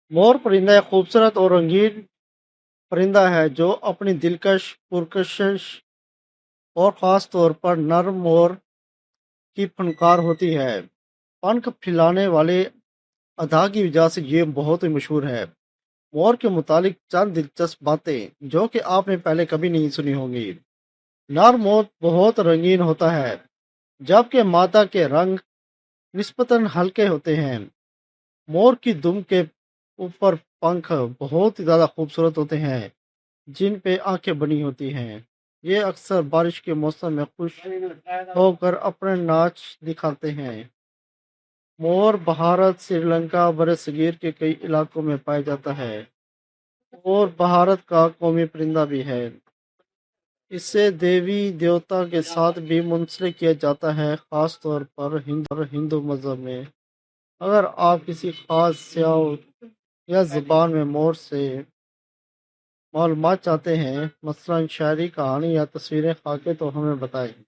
مور پرندہ ایک خوبصورت اور رنگین پرندہ ہے جو اپنی دلکش، پرکشش اور خاص طور پر نرم مور کی فنکار ہوتی ہے۔ پنکھ پھیلانے والے ادا کی وجہ سے یہ بہت ہی مشہور ہے۔ مور کے متعلق چند دلچسپ باتیں جو کہ آپ نے پہلے کبھی نہیں سنی ہوں گی۔ نر مور بہت رنگین ہوتا ہے جبکہ مادہ کے رنگ نسبتاً ہلکے ہوتے ہیں۔ مور کی دم کے اوپر پنکھ بہت ہی زیادہ خوبصورت ہوتے ہیں جن پہ آنکھیں بنی ہوتی ہیں۔ یہ اکثر بارش کے موسم میں خوش ہو کر اپنے ناچ دکھاتے ہیں۔ مور بھارت، سری لنکا، برصغیر کے کئی علاقوں میں پایا جاتا ہے اور بھارت کا قومی پرندہ بھی ہے۔ اسے دیوی دیوتا کے ساتھ بھی منسلک کیا جاتا ہے، خاص طور پر ہندو مذہب میں۔ اگر آپ کسی خاص سیاح یا زبان میں مور سے معلومات چاہتے ہیں، مثلاً شاعری، کہانی یا تصویریں خاکے، تو ہمیں بتائیں۔